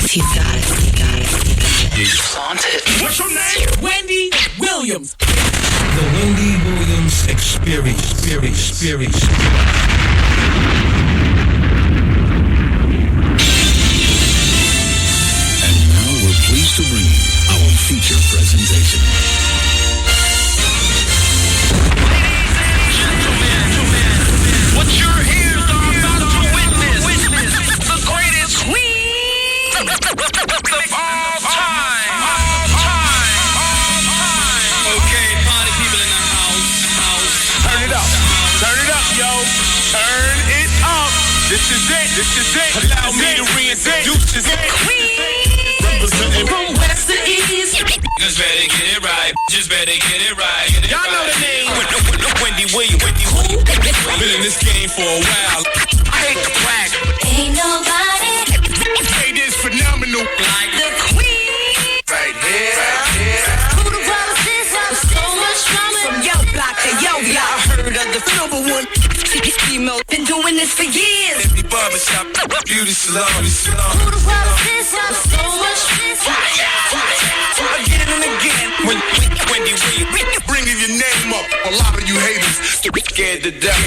You got it. You flaunt it. What's your name? Wendy Williams. The Wendy Williams Experience. And now we're pleased to bring you our feature presentation. What your ears are about to witness, the greatest queen of all time. Okay, party people in the house. Turn it up, yo. Turn it up. This is it. Allow me to reintroduce this queen. Representing From west to east. Just better get it right. Y'all know the name. Wendy Williams. Been in this game for a while. I hate to brag. Ain't nobody It is phenomenal. Like the queen. Right here. Who the brother says I'm so much drama. From yo block to yo block. I heard of the number one female. Been doing this for years. every barbershop, beauty salon. Who the brother says I'm so much Again and again. Wendy Williams. Bringing your name up. A lot of you haters Scared to death.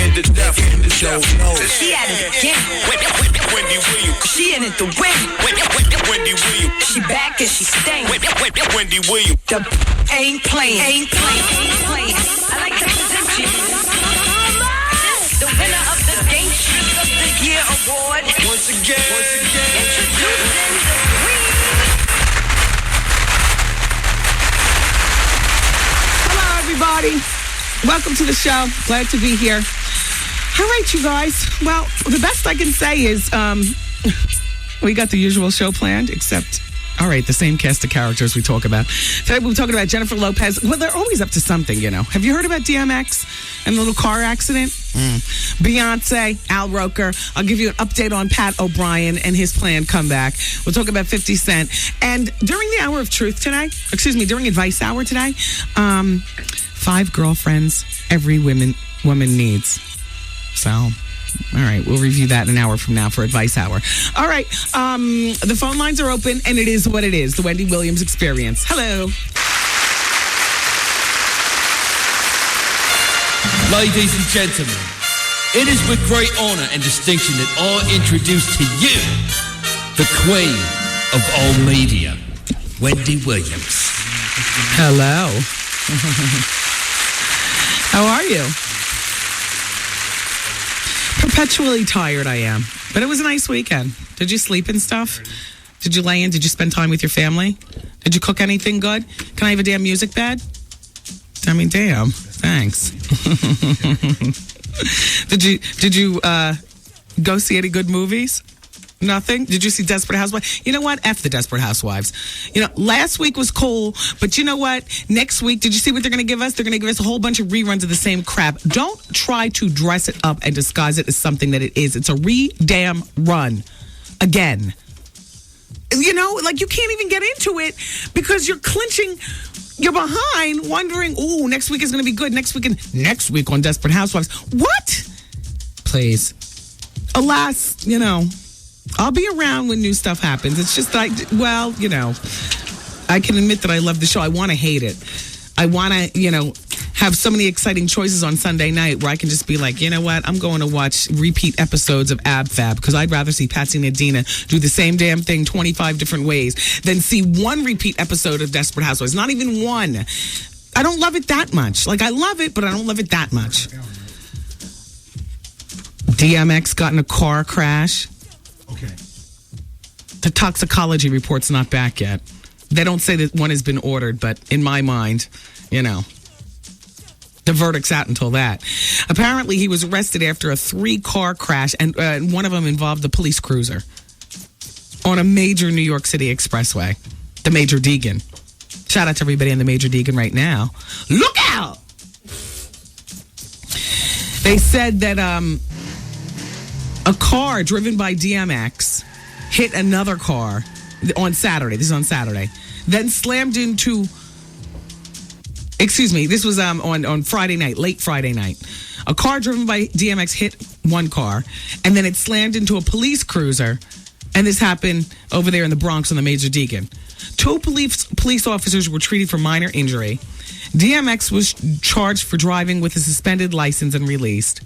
She at it again. Wendy Williams. She in it the win. Wendy Williams. She back and she staying. Wendy Williams. The ain't playing. I like to present you the winner of the Game Street of the Year Award. Once again. Introducing the queen. Hello, everybody. Welcome to the show. Glad to be here. All right, you guys. Well, the best I can say is we got the usual show planned, except, all right, the same cast of characters we talk about. Today we're talking about Jennifer Lopez. Well, they're always up to something, you know. Have you heard about DMX and the little car accident? Beyonce, Al Roker. I'll give you an update on Pat O'Brien and his planned comeback. We'll talk about 50 Cent. And during the Hour of Truth today, during Advice Hour today, 5 girlfriends every woman needs. So, all right, we'll review that an hour from now for Advice Hour. All right, the phone lines are open, and it is what it is, the Wendy Williams Experience. Hello. Ladies and gentlemen, it is with great honor and distinction that I introduce to you the queen of all media, Wendy Williams. Hello. How are you? Perpetually tired I am, but it was a nice weekend. Did you sleep and stuff? Did you lay in? Did you spend time with your family? Did you cook anything good? Can I have a damn music bed? I mean, damn. Thanks. Did you go see any good movies? Nothing? Did you see Desperate Housewives? You know what? F the Desperate Housewives. You know, last week was cool, but you know what? Next week, did you see what they're going to give us? They're going to give us a whole bunch of reruns of the same crap. Don't try to dress it up and disguise it as something that it is. It's a re-damn run. Again. You know, like you can't even get into it because you're clinching. You're behind, wondering, ooh, next week is going to be good. Next week on Desperate Housewives. What? Please. Alas, you know, I'll be around when new stuff happens. It's just like, well, you know, I can admit that I love the show. I want to hate it. I want to, you know, have so many exciting choices on Sunday night where I can just be like, you know what? I'm going to watch repeat episodes of Ab Fab because I'd rather see Patsy and Adina do the same damn thing 25 different ways than see one repeat episode of Desperate Housewives. Not even one. I don't love it that much. Like, I love it, but I don't love it that much. DMX got in a car crash. Okay. The toxicology report's not back yet. They don't say that one has been ordered, but in my mind, you know, the verdict's out until that. Apparently, he was arrested after a 3-car crash, and one of them involved the police cruiser on a major New York City expressway, the Major Deegan. Shout out to everybody on the Major Deegan right now. Look out! They said that a car driven by DMX hit another car on Saturday. This is on Saturday. Then slammed into... Excuse me, this was on Friday night, late Friday night. A car driven by DMX hit one car, and then it slammed into a police cruiser And this happened over there in the Bronx on the Major Deacon. 2 police officers were treated for minor injury. DMX was charged for driving with a suspended license and released.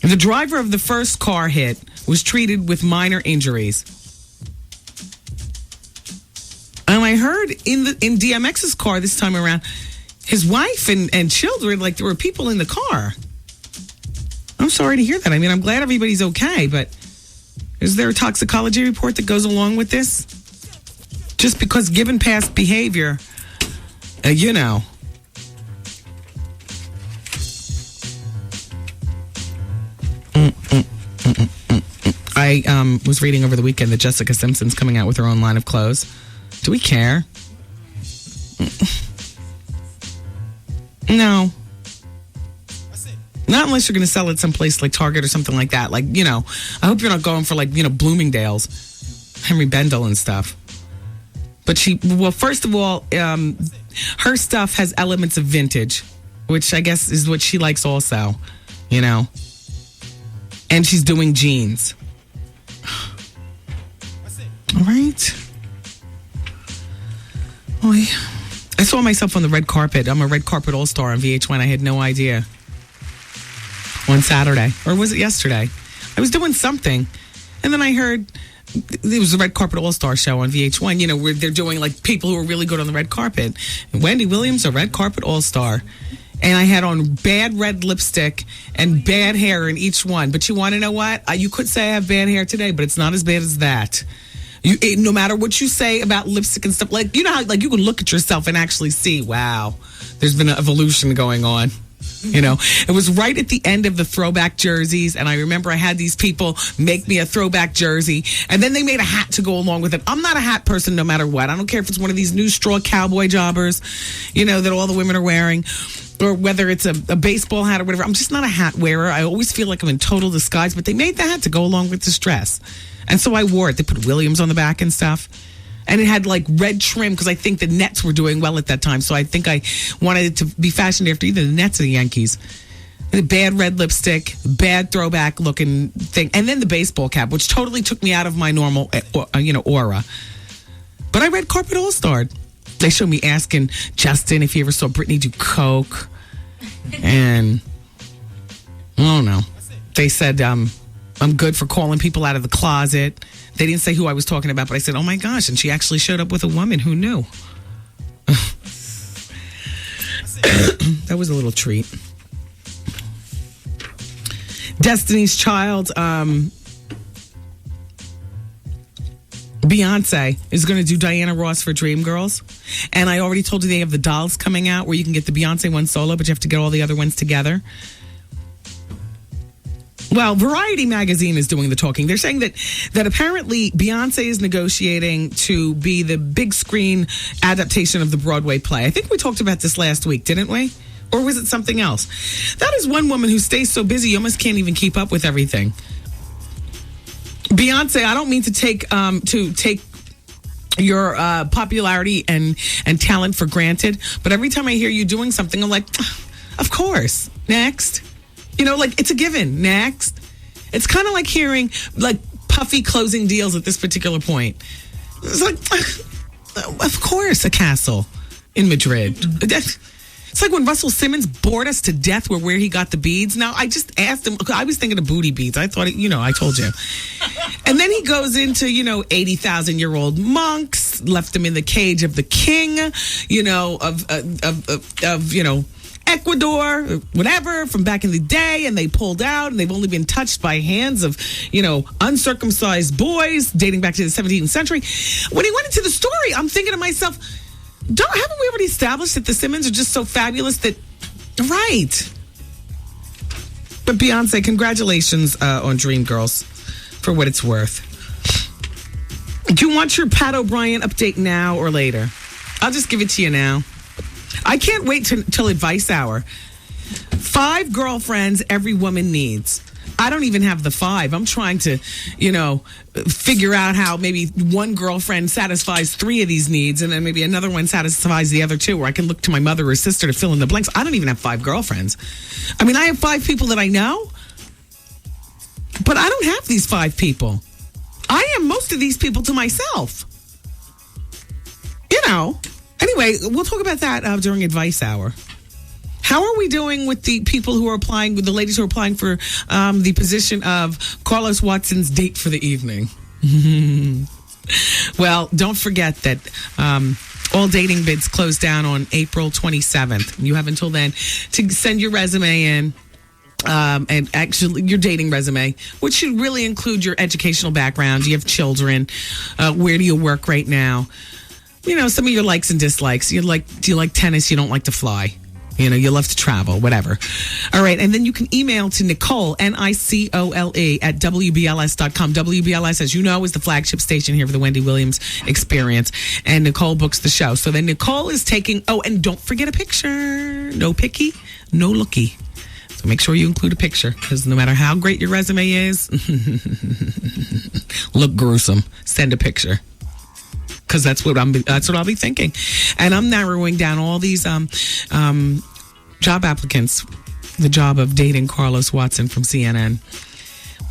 The driver of the first car hit was treated with minor injuries. And I heard in DMX's car this time around, his wife and children, like there were people in the car. I'm sorry to hear that. I mean, I'm glad everybody's okay, but is there a toxicology report that goes along with this? Just because given past behavior, you know. I was reading over the weekend that Jessica Simpson's coming out with her own line of clothes. Do we care? No. Not unless you're going to sell it someplace like Target or something like that. Like, you know, I hope you're not going for like, you know, Bloomingdale's, Henry Bendel and stuff. But first of all, her stuff has elements of vintage, which I guess is what she likes also, you know. And she's doing jeans. All right. Boy. I saw myself on the red carpet. I'm a red carpet all-star on VH1. I had no idea. On Saturday. Or was it yesterday? I was doing something. And then I heard it was the Red Carpet All-Star show on VH1, you know, where they're doing like people who are really good on the red carpet. And Wendy Williams, a Red Carpet All-Star. And I had on bad red lipstick and bad hair in each one. But you want to know what? You could say I have bad hair today, but it's not as bad as that. No matter what you say about lipstick and stuff, like, you know how like you can look at yourself and actually see, wow, there's been an evolution going on. You know, it was right at the end of the throwback jerseys. And I remember I had these people make me a throwback jersey. And then they made a hat to go along with it. I'm not a hat person no matter what. I don't care if it's one of these new straw cowboy jobbers, you know, that all the women are wearing. Or whether it's a baseball hat or whatever. I'm just not a hat wearer. I always feel like I'm in total disguise. But they made the hat to go along with this dress. And so I wore it. They put Williams on the back and stuff. And it had like red trim because I think the Nets were doing well at that time. So I think I wanted it to be fashioned after either the Nets or the Yankees. The bad red lipstick, bad throwback looking thing. And then the baseball cap, which totally took me out of my normal, aura. But I Red Carpet All-Starred. They showed me asking Justin if he ever saw Britney do coke. And, I don't know. They said, I'm good for calling people out of the closet. They didn't say who I was talking about, but I said, oh my gosh, and she actually showed up with a woman. Who knew? That was a little treat. Destiny's Child, Beyonce is going to do Diana Ross for Dreamgirls. And I already told you they have the dolls coming out where you can get the Beyonce one solo, but you have to get all the other ones together. Well, Variety magazine is doing the talking. They're saying that apparently Beyonce is negotiating to be the big screen adaptation of the Broadway play. I think we talked about this last week, didn't we? Or was it something else? That is one woman who stays so busy you almost can't even keep up with everything. Beyonce, I don't mean to take your popularity and talent for granted, but every time I hear you doing something, I'm like, of course, next. You know, like, it's a given. Next. It's kind of like hearing, like, puffy closing deals at this particular point. It's like, of course, a castle in Madrid. It's like when Russell Simmons bored us to death where he got the beads. Now, I just asked him, I was thinking of booty beads. I thought, I told you. And then he goes into, 80,000-year-old monks, left them in the cage of the king, of Ecuador, whatever, from back in the day, and they pulled out, and they've only been touched by hands of, uncircumcised boys dating back to the 17th century. When he went into the story, I'm thinking to myself, haven't we already established that the Simmons are just so fabulous that, right? But Beyonce, congratulations on Dreamgirls, for what it's worth. Do you want your Pat O'Brien update now or later? I'll just give it to you now. I can't wait till advice hour. 5 girlfriends every woman needs. I don't even have the 5. I'm trying to, figure out how maybe one girlfriend satisfies 3 of these needs and then maybe another one satisfies the other 2, where I can look to my mother or sister to fill in the blanks. I don't even have 5 girlfriends. I mean, I have 5 people that I know, but I don't have these 5 people. I am most of these people to myself. You know. Anyway, we'll talk about that during Advice Hour. How are we doing with the people who are applying, with the ladies who are applying for the position of Carlos Watson's date for the evening? Well, don't forget that all dating bids close down on April 27th. You have until then to send your resume in. And actually, your dating resume, which should really include your educational background. Do you have children? Where do you work right now? You know, some of your likes and dislikes. Do you like tennis? You don't like to fly. You know, you love to travel, whatever. All right. And then you can email to Nicole, Nicole, at WBLS.com. WBLS, as you know, is the flagship station here for the Wendy Williams Experience. And Nicole books the show. So then Nicole is taking, and don't forget a picture. No picky, no looky. So make sure you include a picture, because no matter how great your resume is, look gruesome. Send a picture. Because that's what I'll be thinking, and I'm narrowing down all these job applicants. The job of dating Carlos Watson from CNN,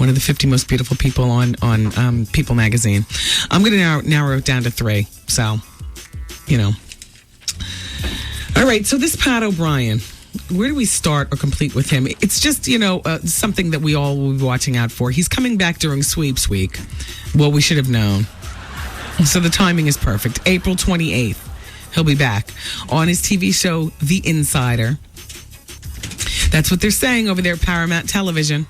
one of the 50 most beautiful people on People magazine. I'm going to narrow it down to 3. So, you know. All right. So this Pat O'Brien, where do we start or complete with him? It's just, something that we all will be watching out for. He's coming back during Sweeps Week. Well, we should have known. So the timing is perfect. April 28th, he'll be back on his TV show, The Insider. That's what they're saying over there at Paramount Television,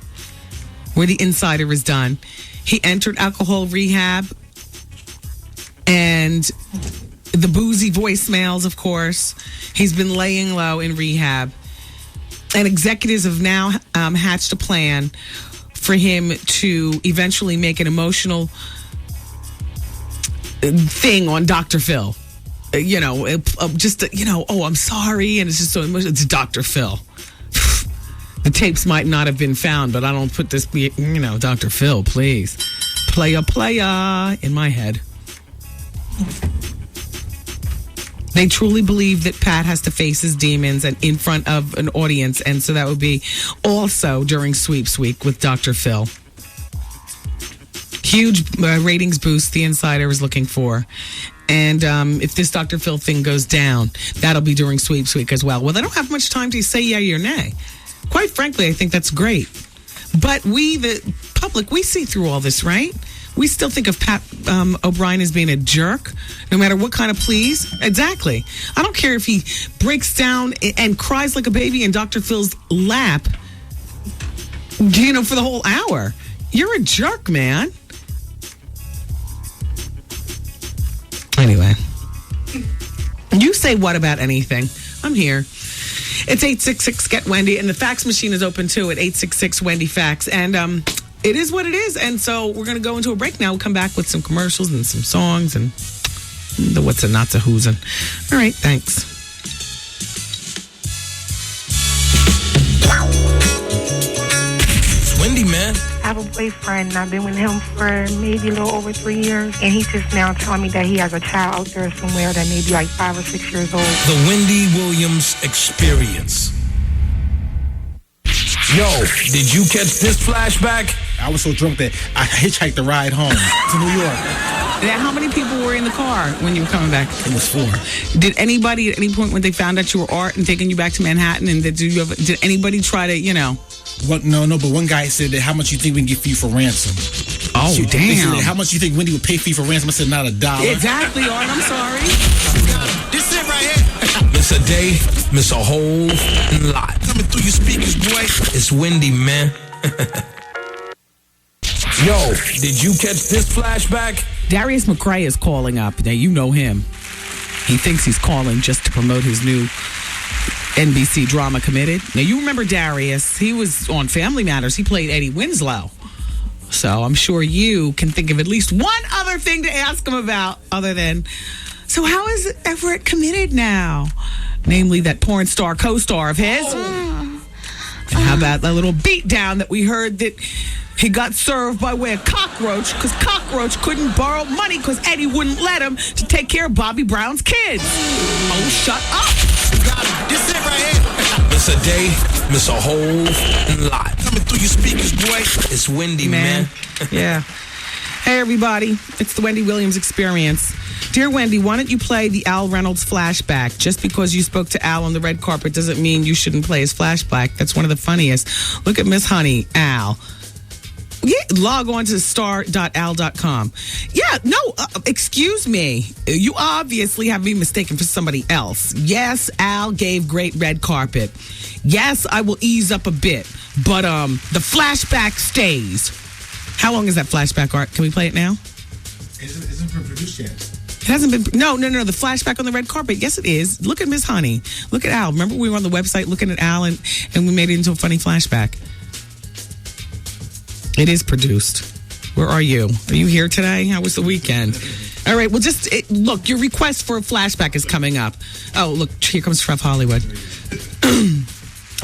where The Insider is done. He entered alcohol rehab and the boozy voicemails, of course. He's been laying low in rehab. And executives have now hatched a plan for him to eventually make an emotional thing on Dr. Phil. I'm sorry, and it's just so emotional. It's Dr. Phil. The tapes might not have been found, but I don't put this, Dr. Phil, please. Playa in my head. They truly believe that Pat has to face his demons and in front of an audience, and so that would be also during Sweeps Week with Dr. Phil. Huge ratings boost The Insider is looking for. And if this Dr. Phil thing goes down, that'll be during Sweeps Week as well. Well, they don't have much time to say yay or nay. Quite frankly, I think that's great. But we, the public, we see through all this, right? We still think of Pat O'Brien as being a jerk, no matter what kind of pleas. Exactly. I don't care if he breaks down and cries like a baby in Dr. Phil's lap, for the whole hour. You're a jerk, man. Anyway, you say what about anything? I'm here. It's 866-GET-WENDY, and the fax machine is open too at 866-WENDY-FAX. And it is what it is. And so we're going to go into a break now. We'll come back with some commercials and some songs and the what's and nots and who's. And all right, thanks. It's Wendy, man. I have a boyfriend, and I've been with him for maybe a little over 3 years, and he's just now telling me that he has a child out there somewhere that may be like 5 or 6 years old. The Wendy Williams Experience. Yo, did you catch this flashback? I was so drunk that I hitchhiked the ride home to New York. Now, how many people were in the car when you were coming back? It was 4. Did anybody at any point when they found out you were Art and taking you back to Manhattan, and did anybody try to, What? No, but one guy said that how much you think we can get for you for ransom? Oh, They damn. said, how much you think Wendy would pay for you for ransom? I said, not $1. Exactly, Art. I'm sorry. This it right here. Miss a day, miss a whole lot. Coming through your speakers, boy. It's Wendy, man. Yo, did you catch this flashback? Darius McCray is calling up. Now, you know him. He thinks he's calling just to promote his new NBC drama Committed. Now, you remember Darius. He was on Family Matters. He played Eddie Winslow. So I'm sure you can think of at least one other thing to ask him about other than, so how is Everett Committed now? Namely, that porn star co-star of his. And how about that little beatdown that we heard that he got served by way of Cockroach, because Cockroach couldn't borrow money because Eddie wouldn't let him to take care of Bobby Brown's kids. Oh, shut up. This it right here. Miss a day, miss a whole lot. Coming through your speakers, boy. It's Wendy, man. Yeah. Hey, everybody. It's the Wendy Williams Experience. Dear Wendy, why don't you play the Al Reynolds flashback? Just because you spoke to Al on the red carpet doesn't mean you shouldn't play his flashback. That's one of the funniest. Look at Miss Honey, Al. Yeah, log on to star.al.com. Yeah, no, excuse me. You obviously have me mistaken for somebody else. Yes, Al gave great red carpet. Yes, I will ease up a bit. But the flashback stays. How long is that flashback, Art? Can we play it now? It hasn't been produced yet. It hasn't been. No. The flashback on the red carpet. Yes, it is. Look at Miss Honey. Look at Al. Remember we were on the website looking at Al and we made it into a funny flashback. It is produced. Where are you? Are you here today? How was the weekend? All right. Well, look. Your request for a flashback is coming up. Oh, look. Here comes Trev Hollywood.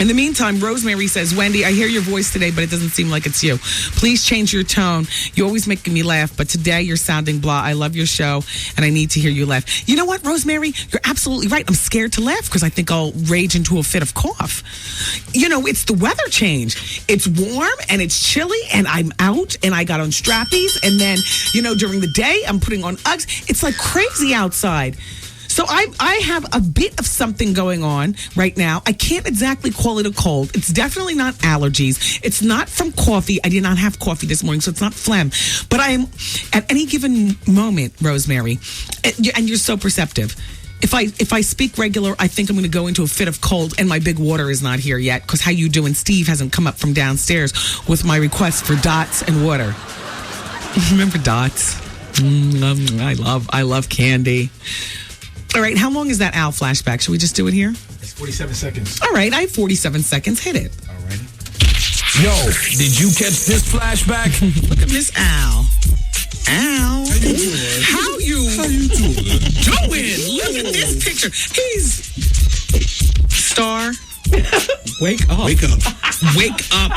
In the meantime, Rosemary says, Wendy, I hear your voice today, but it doesn't seem like it's you. Please change your tone. You always making me laugh, but today you're sounding blah. I love your show, and I need to hear you laugh. You know what, Rosemary? You're absolutely right. I'm scared to laugh because I think I'll rage into a fit of cough. You know, it's the weather change. It's warm, and it's chilly, and I'm out, and I got on strappies, and then, during the day, I'm putting on Uggs. It's like crazy outside. So I have a bit of something going on right now. I can't exactly call it a cold. It's definitely not allergies. It's not from coffee. I did not have coffee this morning, so it's not phlegm. But I am, at any given moment, Rosemary, and you're so perceptive. If I speak regular, I think I'm going to go into a fit of cold, and my big water is not here yet, because how you doing? Steve hasn't come up from downstairs with my request for dots and water. Remember dots? I love candy. All right, how long is that Al flashback? Should we just do it here? It's 47 seconds. All right, I have 47 seconds. Hit it. All right. Yo, did you catch this flashback? Look at Miss Al. Al. How you doing? Look at this picture. He's Star. Wake up. Wake up. Wake up.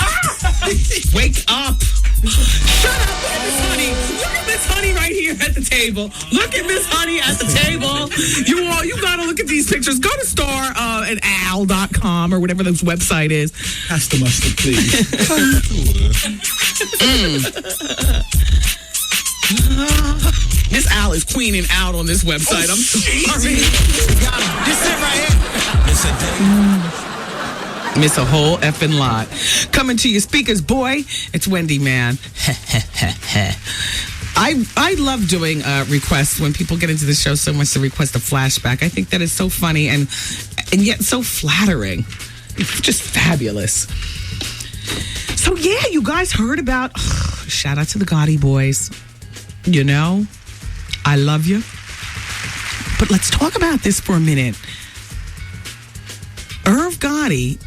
Wake up. Shut up. Look at Miss Honey. Look at Miss Honey right here at the table. Look at Miss Honey at the table. You gotta look at these pictures. Go to star at al.com or whatever this website is. Pass the mustard, please. How you doing? Miss Al is queening out on this website. I'm sorry. Just sit right here. Miss a whole effing lot. Coming to your speakers, boy. It's Wendy, man. I love doing requests when people get into the show so much to request a flashback. I think that is so funny and yet so flattering. It's just fabulous. So yeah, you guys heard about. Shout out to the Gotti boys. I love you. But let's talk about this for a minute. Irv Gotti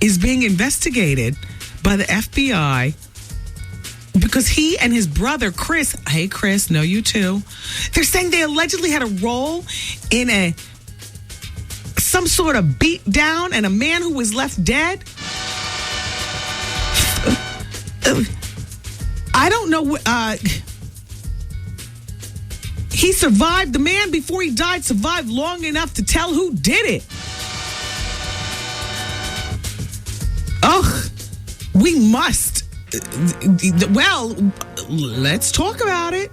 is being investigated by the FBI because he and his brother Chris, hey Chris, know you too, they're saying they allegedly had a role in some sort of beat down and a man who was left dead. I don't know. He survived. The man before he died survived long enough to tell who did it. Ugh, we must. Well, let's talk about it.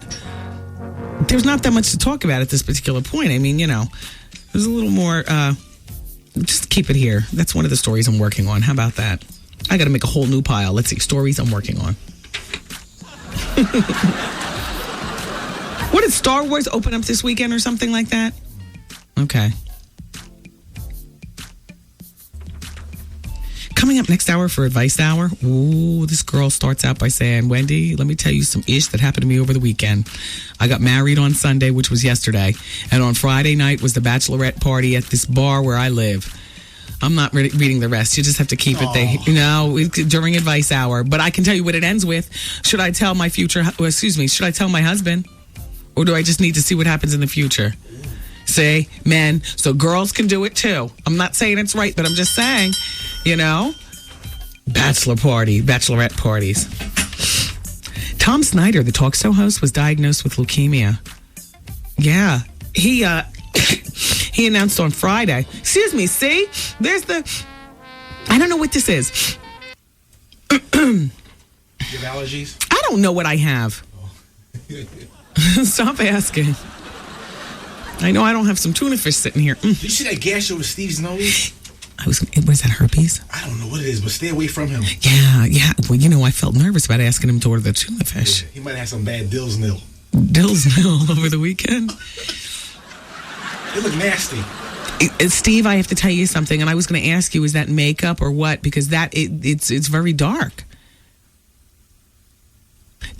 There's not that much to talk about at this particular point. I mean, there's a little more. Just keep it here. That's one of the stories I'm working on. How about that? I got to make a whole new pile. Let's see. Stories I'm working on. What did Star Wars open up this weekend or something like that? Okay. Coming up next hour for Advice Hour. Ooh, this girl starts out by saying, Wendy, let me tell you some ish that happened to me over the weekend. I got married on Sunday, which was yesterday. And on Friday night was the bachelorette party at this bar where I live. I'm not reading the rest. You just have to keep it there, during Advice Hour. But I can tell you what it ends with. Should I tell my should I tell my husband? Or do I just need to see what happens in the future? Say, men, so girls can do it too. I'm not saying it's right, but I'm just saying, bachelorette parties. Tom Snyder, the talk show host, was diagnosed with leukemia. Yeah, he announced on Friday. Excuse me, see? There's I don't know what this is. You have allergies? I don't know what I have. Stop asking. I know I don't have some tuna fish sitting here. Did you see that gash over Steve's nose? Was that herpes? I don't know what it is, but stay away from him. Yeah. Well, I felt nervous about asking him to order the tuna fish. Yeah, he might have some bad Dill's nil over the weekend. They look nasty. Steve, I have to tell you something, and I was going to ask you, is that makeup or what? Because it's very dark.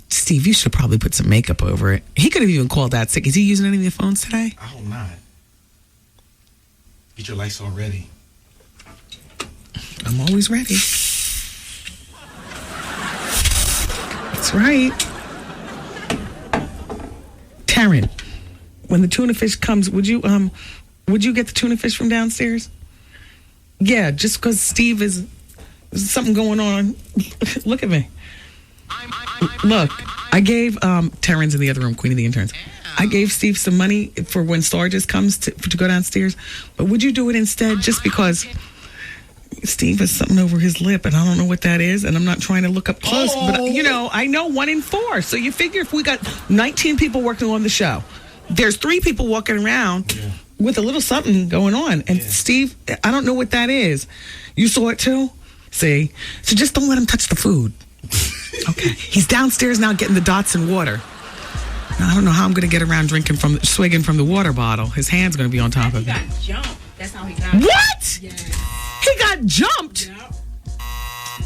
Steve, you should probably put some makeup over it. He could have even called out sick. Is he using any of the phones today? I hope not. Get your lights all ready. I'm always ready. That's right. Taryn, when the tuna fish comes, would you get the tuna fish from downstairs? Yeah, just because Steve is something going on. Look at me. Look, I gave Taryn's in the other room, Queen of the Interns. I gave Steve some money for when Star just comes to go downstairs. But would you do it instead just because Steve has something over his lip and I don't know what that is, and I'm not trying to look up close, but I know 1 in 4. So you figure if we got 19 people working on the show, there's 3 people walking around with a little something going on. And Steve, I don't know what that is. You saw it too? See? So just don't let him touch the food. Okay. He's downstairs now getting the dots in water. Now, I don't know how I'm going to get around swigging from the water bottle. His hand's going to be on top of it. He got jumped. That's how he got What? Yeah. He got jumped? Yep.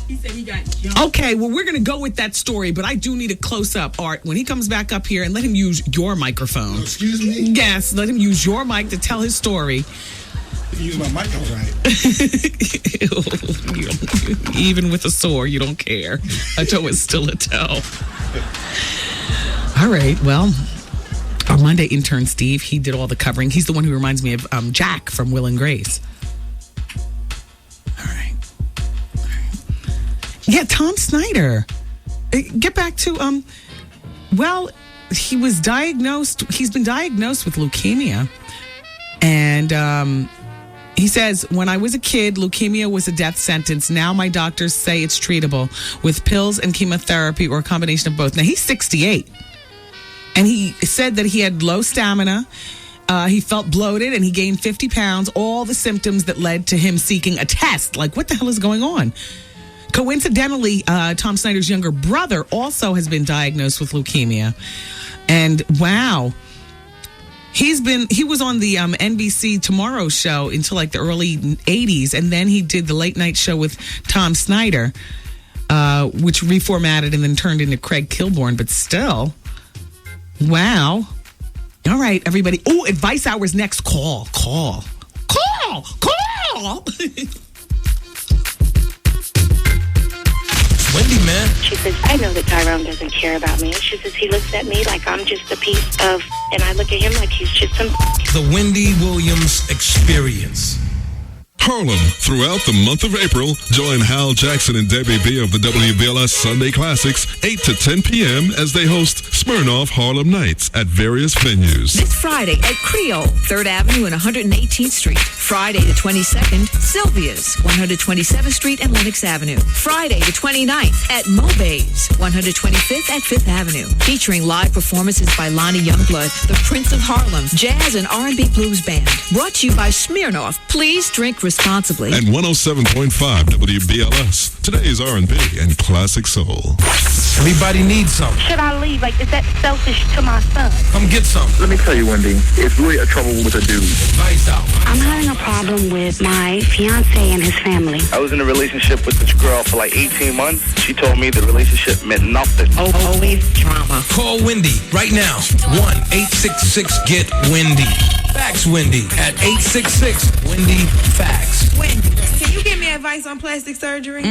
He said he got jumped. Okay, well, we're going to go with that story, but I do need a close-up, Art, when he comes back up here, and let him use your microphone. Oh, excuse me? Yes, let him use your mic to tell his story. Use my mic all right. Even with a sore, you don't care. A toe is still a toe. All right, well, our Monday intern, Steve, he did all the covering. He's the one who reminds me of Jack from Will and Grace. All right. Yeah, Tom Snyder. Get back to, he's been diagnosed with leukemia. And he says, when I was a kid, leukemia was a death sentence. Now my doctors say it's treatable with pills and chemotherapy or a combination of both. Now, he's 68. And he said that he had low stamina. He felt bloated and he gained 50 pounds. All the symptoms that led to him seeking a test. Like, what the hell is going on? Coincidentally, Tom Snyder's younger brother also has been diagnosed with leukemia. And wow. He was on the NBC Tomorrow Show until like the early 80s, and then he did the late night show with Tom Snyder, which reformatted and then turned into Craig Kilborn, but still, wow. All right, everybody. Oh, Advice Hour's next. Call. Wendy, man. She says, I know that Tyrone doesn't care about me. She says, he looks at me like I'm just a piece of, and I look at him like he's just some. The Wendy Williams Experience. Harlem. Throughout the month of April, join Hal Jackson and Debbie B of the WBLS Sunday Classics 8 to 10 p.m. as they host Smirnoff Harlem Nights at various venues. This Friday at Creole, 3rd Avenue and 118th Street. Friday the 22nd, Sylvia's, 127th Street and Lenox Avenue. Friday the 29th at Mobay's, 125th at 5th Avenue. Featuring live performances by Lonnie Youngblood, the Prince of Harlem, Jazz and R&B Blues Band. Brought to you by Smirnoff. Please drink responsibly. And 107.5 WBLS. Today's R&B and classic soul. Everybody needs some. Should I leave? Like, is that selfish to my son? Come get some. Let me tell you, Wendy, it's really a trouble with a dude. Advice out. I'm having a problem with my fiance and his family. I was in a relationship with this girl for like 18 months. She told me the relationship meant nothing. Always drama. Call Wendy right now. 1-866-GET-WENDY. Fax Wendy at 866-WENDY-FAX. Wendy, can you give me advice on plastic surgery?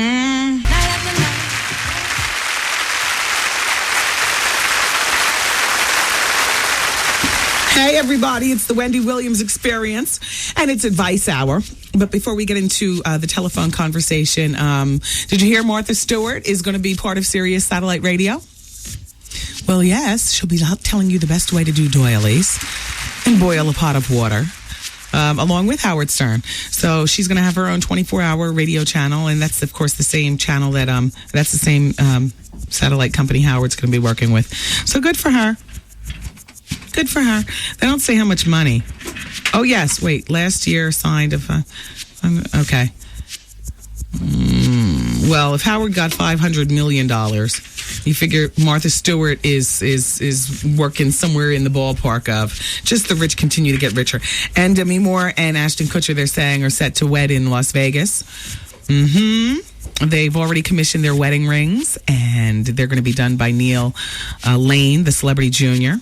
Hey, everybody, it's the Wendy Williams Experience, and it's Advice Hour. But before we get into the telephone conversation, did you hear Martha Stewart is going to be part of Sirius Satellite Radio? Well, yes, she'll be out telling you the best way to do doilies and boil a pot of water. along with Howard Stern. So she's going to have her own 24-hour radio channel, and that's, of course, the same channel that that's the same satellite company Howard's going to be working with. So good for her. Good for her. They don't say how much money. Oh, yes. Wait. Last year signed of... okay. Well, if Howard got $500 million, you figure Martha Stewart is working somewhere in the ballpark of just the rich continue to get richer. And Demi Moore and Ashton Kutcher, they're saying, are set to wed in Las Vegas. They've already commissioned their wedding rings, and they're going to be done by Neil Lane, the celebrity jeweler.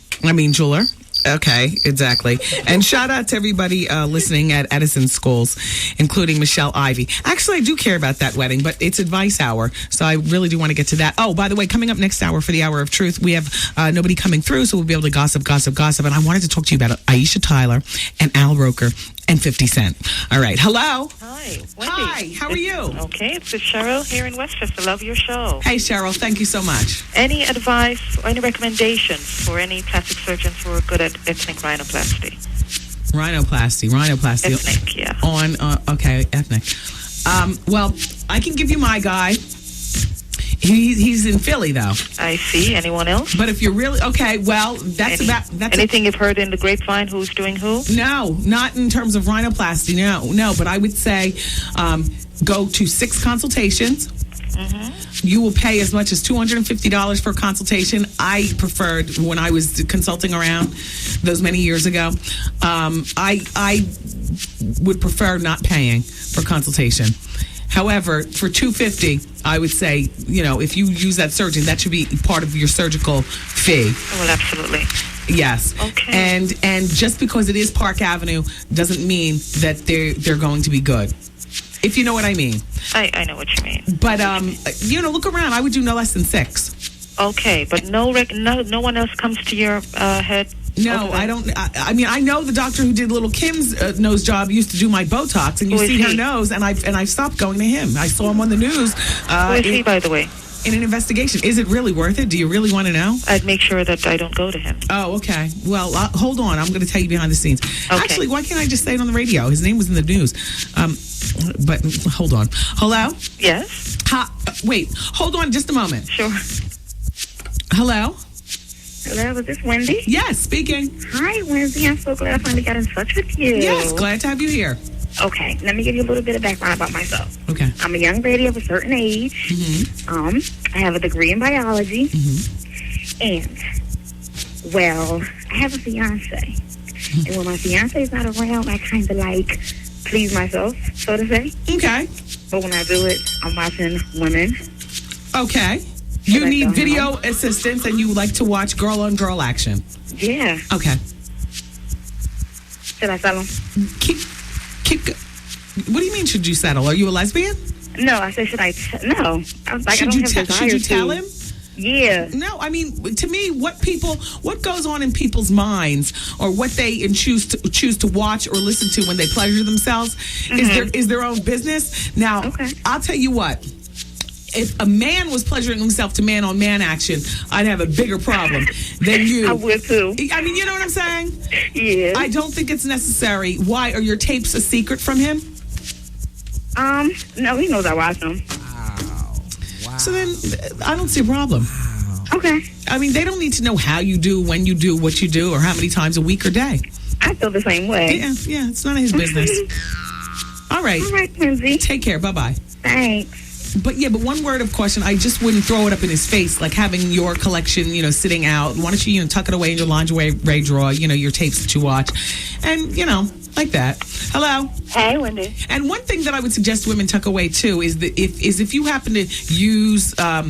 Okay, exactly. And shout out to everybody listening at Edison Schools, including Michelle Ivy. Actually, I do care about that wedding, but it's advice hour, so I really do want to get to that. Oh, by the way, coming up next hour for the Hour of Truth, we have nobody coming through, so we'll be able to gossip. And I wanted to talk to you about Aisha Tyler and Al Roker and 50 Cent. All right. Hello. Hi, Wendy. Hi, how are you? Okay, it's Cheryl here in Westchester. Love your show. Hey, Cheryl. Thank you so much. Any advice or any recommendations for any plastic surgeons who are good at ethnic rhinoplasty? Rhinoplasty. Ethnic, yeah. Okay, ethnic. Well, I can give you my guy. He's in Philly, though. I see. Anyone else? But if you're really... Okay, well, that's anything you've heard in the grapevine, who's doing who? No, not in terms of rhinoplasty, no. But I would say go to 6 consultations. You will pay as much as $250 for a consultation. I preferred, when I was consulting around those many years ago, I would prefer not paying for consultation. However, for $250, I would say, if you use that surgeon, that should be part of your surgical fee. Well, absolutely. Yes. Okay. And just because it is Park Avenue doesn't mean that they're going to be good. If you know what I mean. I know what you mean. But look around. I would do no less than 6. Okay, but no one else comes to your head. No, I don't. I know the doctor who did Little Kim's nose job used to do my Botox, and you see her nose, and I stopped going to him. I saw him on the news. Who is he, by the way? In an investigation. Is it really worth it? Do you really want to know? I'd make sure that I don't go to him. Oh, okay. Well, hold on. I'm going to tell you behind the scenes. Okay. Actually, why can't I just say it on the radio? His name was in the news. But hold on. Hello? Yes? Wait. Hold on just a moment. Sure. Hello? Hello, is this Wendy? Yes, speaking. Hi, Wendy. I'm so glad I finally got in touch with you. Yes, glad to have you here. Okay, let me give you a little bit of background about myself. Okay. I'm a young lady of a certain age. I have a degree in biology. And, well, I have a fiance. And when my fiance is not around, I kind of please myself, so to say. Okay. But when I do it, I'm watching women. Okay. You need video assistance, and you like to watch girl-on-girl action. Yeah. Okay. Should I settle? Keep. What do you mean? Should you settle? Are you a lesbian? No, I said should I? No. Should you tell him? Yeah. No, I mean, to me, what goes on in people's minds, or what they choose to watch or listen to when they pleasure themselves, is their own business. Now, I'll tell you what. If a man was pleasuring himself to man-on-man action, I'd have a bigger problem than you. I would too. I mean, you know what I'm saying? Yeah. I don't think it's necessary. Why? Are your tapes a secret from him? No, he knows I watch them. Wow. So then, I don't see a problem. Wow. Okay. I mean, they don't need to know how you do, when you do, what you do, or how many times a week or day. I feel the same way. Yeah, it's none of his business. All right. All right, Lindsay. Take care. Bye-bye. Thanks. But one word of caution. I just wouldn't throw it up in his face, like having your collection, sitting out. Why don't you, tuck it away in your lingerie drawer, your tapes that you watch. And, like that. Hello. Hey, Wendy. And one thing that I would suggest women tuck away, too, is that if you happen to use a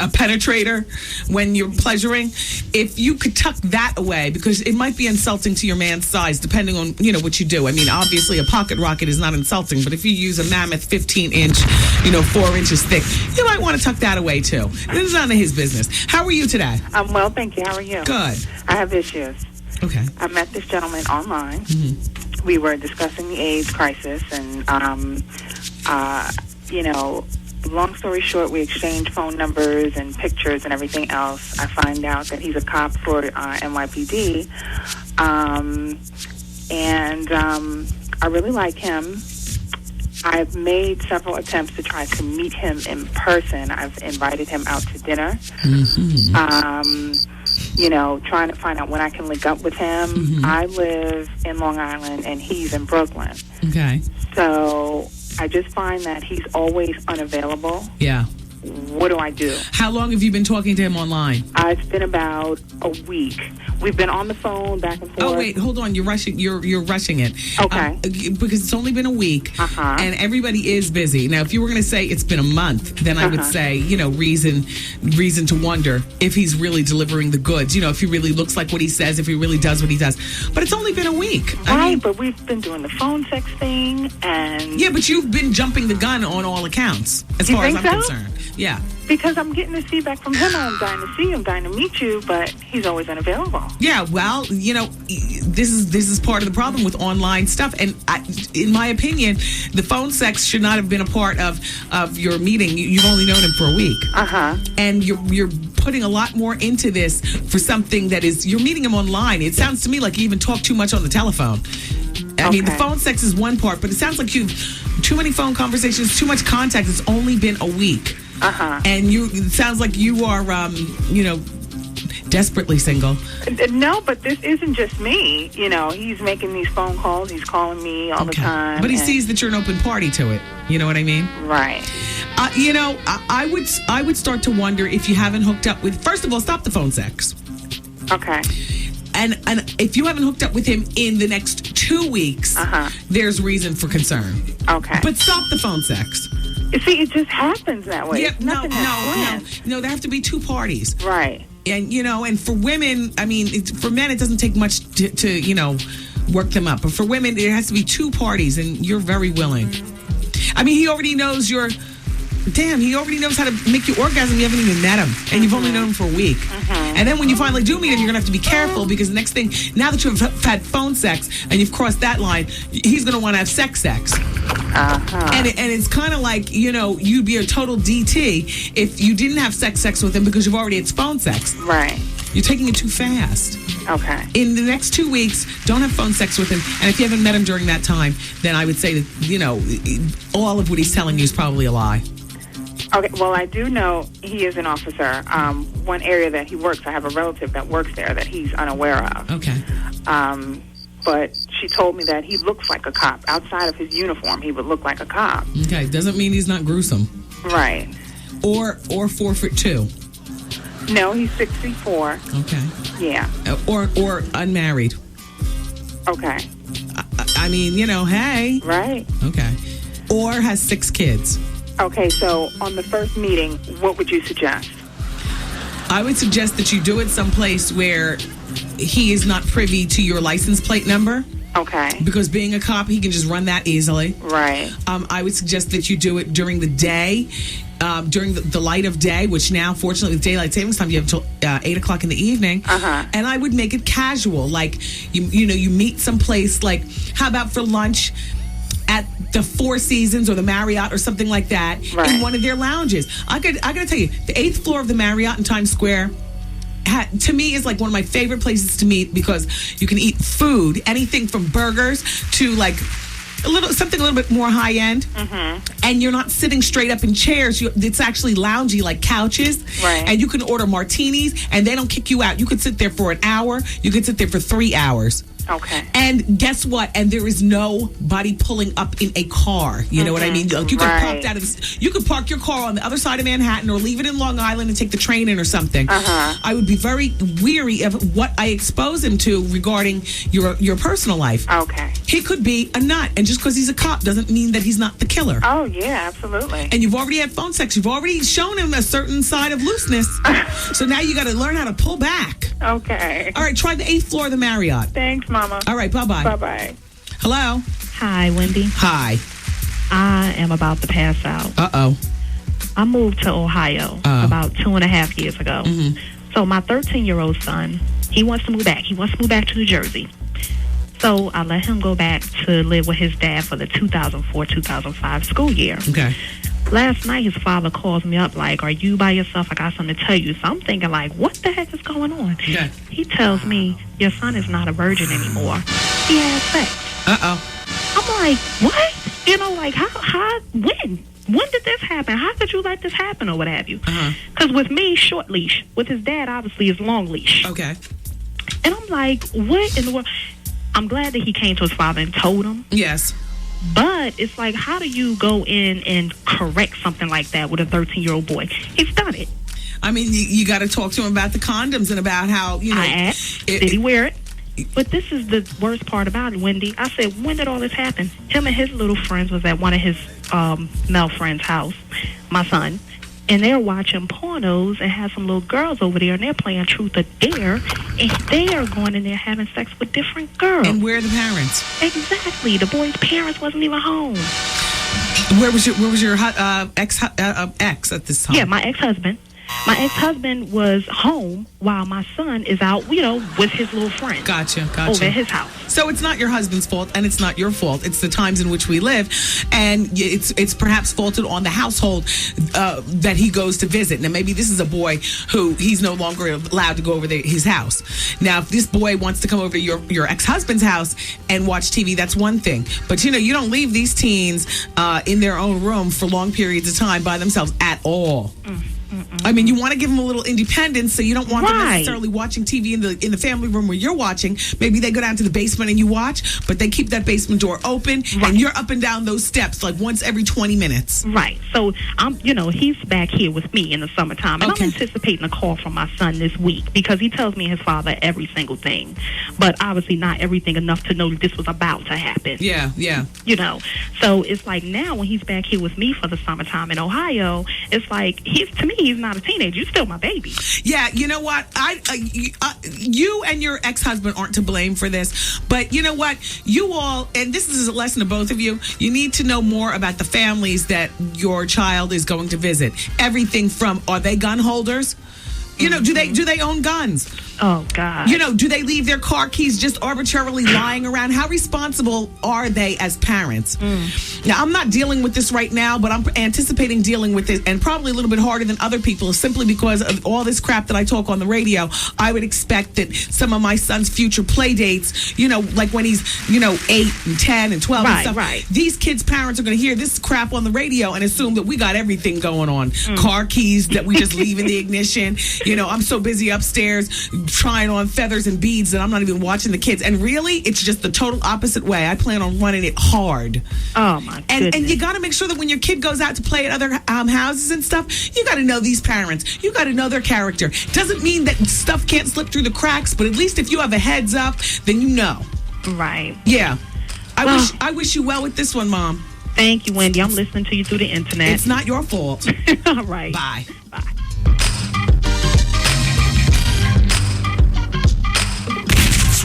penetrator when you're pleasuring, if you could tuck that away, because it might be insulting to your man's size, depending on what you do. I mean, obviously a pocket rocket is not insulting, but if you use a mammoth 15-inch 4 inches thick, you might want to tuck that away too. This is none of his business. How are you today? I'm well, thank you. How are you? Good. I have issues. Okay. I met this gentleman online. We were discussing the AIDS crisis, and long story short, we exchanged phone numbers and pictures and everything else. I find out that he's a cop for NYPD. and I really like him. I've made several attempts to try to meet him in person. I've invited him out to dinner. You know, trying to find out when I can link up with him. I live in Long Island, and he's in Brooklyn. Okay. So I just find that he's always unavailable. Yeah. What do I do? How long have you been talking to him online? It's been about a week. We've been on the phone back and forth. Oh wait, hold on. You're rushing. You're rushing it. Okay. Because it's only been a week, and everybody is busy. Now, if you were going to say it's been a month, then I would say, you know, reason to wonder if he's really delivering the goods. You know, if he really looks like what he says, if he really does what he does. But it's only been a week. Right, but we've been doing the phone sex thing, and yeah, but you've been jumping the gun on all accounts, as far as I'm concerned. Yeah. Because I'm getting this feedback from him. I'm dying to see him, dying to meet you, but he's always unavailable. Yeah, well, you know, this is part of the problem with online stuff. And in my opinion, the phone sex should not have been a part of your meeting. You've only known him for a week. And you're putting a lot more into this for something that is, you're meeting him online. It sounds to me like you even talk too much on the telephone. I mean, the phone sex is one part, but it sounds like you've too many phone conversations, too much contact. It's only been a week. And it sounds like you are, you know, desperately single. No, but this isn't just me. You know, he's making these phone calls. He's calling me all the time. But he sees that you're an open party to it. You know what I mean? Right. You know, I would start to wonder if you haven't hooked up with. First of all, stop the phone sex. Okay. And if you haven't hooked up with him in the next 2 weeks, there's reason for concern. Okay. But stop the phone sex. You see, it just happens that way. Yeah, no. There have to be two parties. Right. And, you know, and for women, I mean, for men, it doesn't take much to, you know, work them up. But for women, it has to be two parties, and you're very willing. I mean, he already knows he already knows how to make you orgasm. You haven't even met him, and you've only known him for a week. And then when you finally do meet him, you're going to have to be careful, because the next thing, now that you've had phone sex and you've crossed that line, he's going to want to have sex. And it's kind of like, you know, you'd be a total DT if you didn't have sex with him because you've already had phone sex. Right. You're taking it too fast. Okay. In the next 2 weeks, don't have phone sex with him. And if you haven't met him during that time, then I would say that, you know, all of what he's telling you is probably a lie. Okay, well, I do know he is an officer. One area that he works, I have a relative that works there that he's unaware of. Okay. But she told me that he looks like a cop. Outside of his uniform, he would look like a cop. Okay, doesn't mean he's not gruesome. Right. Or 4'2". No, he's 6'4". Okay. Yeah. Or unmarried. Okay. I mean, you know, hey. Right. Okay. Or has 6 kids. Okay, so on the first meeting, what would you suggest? I would suggest that you do it someplace where he is not privy to your license plate number. Okay. Because being a cop, he can just run that easily. Right. I would suggest that you do it during the day, during the light of day, which now, fortunately, with daylight savings time, you have until 8 o'clock in the evening. And I would make it casual. Like, you know, you meet someplace, like, how about for lunch at the Four Seasons or the Marriott or something like that, in one of their lounges. I gotta tell you, the 8th floor of the Marriott in Times Square, to me, is like one of my favorite places to meet, because you can eat food, anything from burgers to like something a little bit more high end, and you're not sitting straight up in chairs. It's actually loungy, like couches, and you can order martinis, and they don't kick you out. You could sit there for an hour. You could sit there for 3 hours. Okay. And guess what? And there is nobody pulling up in a car. You know what I mean? Like, you could park your car on the other side of Manhattan, or leave it in Long Island and take the train in or something. I would be very weary of what I expose him to regarding your personal life. Okay. He could be a nut, and just because he's a cop doesn't mean that he's not the killer. Oh, yeah, absolutely. And you've already had phone sex. You've already shown him a certain side of looseness. So now you got to learn how to pull back. Okay. All right, try the 8th floor of the Marriott. Thanks, Mama. All right, bye-bye. Bye-bye. Hello? Hi, Wendy. Hi. I am about to pass out. Uh-oh. I moved to Ohio about 2.5 years ago. So my 13-year-old son, he wants to move back. He wants to move back to New Jersey. So I let him go back to live with his dad for the 2004-2005 school year. Okay. Last night, his father calls me up like, "Are you by yourself? I got something to tell you." So I'm thinking like, what the heck is going on? Yeah. He tells me, "Your son is not a virgin anymore." he had sex. I'm like, what? You know, like, how, when? When did this happen? How could you let this happen or what have you? Because with me, short leash. With his dad, obviously, is long leash. Okay. And I'm like, what in the world? I'm glad that he came to his father and told him. Yes. But it's like, how do you go in and correct something like that with a 13-year-old boy? He's done it. I mean, you got to talk to him about the condoms and about how, you know. I asked, did he wear it? But this is the worst part about it, Wendy. I said, when did all this happen? Him and his little friends was at one of his male friends' house, my son, and they're watching pornos and have some little girls over there, and they're playing Truth or Dare, and they are going in there having sex with different girls. And where are the parents? Exactly. The boy's parents wasn't even home. Where was your ex at this time? Yeah, my ex-husband. My ex-husband was home while my son is out, you know, with his little friend. Gotcha. Over at his house. So it's not your husband's fault, and it's not your fault. It's the times in which we live, and it's perhaps faulted on the household that he goes to visit. Now, maybe this is a boy who he's no longer allowed to go over his house. Now, if this boy wants to come over to your ex-husband's house and watch TV, that's one thing. But, you know, you don't leave these teens in their own room for long periods of time by themselves at all. I mean, you want to give them a little independence, so you don't want them necessarily watching TV in the family room where you're watching. Maybe they go down to the basement and you watch, but they keep that basement door open, and you're up and down those steps like once every 20 minutes. Right. So he's back here with me in the summertime, and I'm anticipating a call from my son this week because he tells me his father every single thing, but obviously not everything enough to know that this was about to happen. Yeah. You know, so it's like now when he's back here with me for the summertime in Ohio, it's like to me he's not a teenager. You're still my baby. Yeah, you know what? You and your ex-husband aren't to blame for this, but you know what? You all, and this is a lesson to both of you, you need to know more about the families that your child is going to visit. Everything from, are they gun holders? You know, do they own guns? Oh, God. You know, do they leave their car keys just arbitrarily lying around? How responsible are they as parents? Now, I'm not dealing with this right now, but I'm anticipating dealing with it, and probably a little bit harder than other people, simply because of all this crap that I talk on the radio. I would expect that some of my son's future play dates, you know, like when he's, 8 and 10 and 12 and stuff, these kids' parents are going to hear this crap on the radio and assume that we got everything going on. Car keys that we just leave in the ignition. You know, I'm so busy upstairs trying on feathers and beads that I'm not even watching the kids. And really, it's just the total opposite way. I plan on running it hard. Oh, my goodness. And you got to make sure that when your kid goes out to play at other houses and stuff, you got to know these parents. You got to know their character. Doesn't mean that stuff can't slip through the cracks, but at least if you have a heads up, then you know. Right. Yeah. I wish you well with this one, Mom. Thank you, Wendy. I'm listening to you through the internet. It's not your fault. All right. Bye. Bye.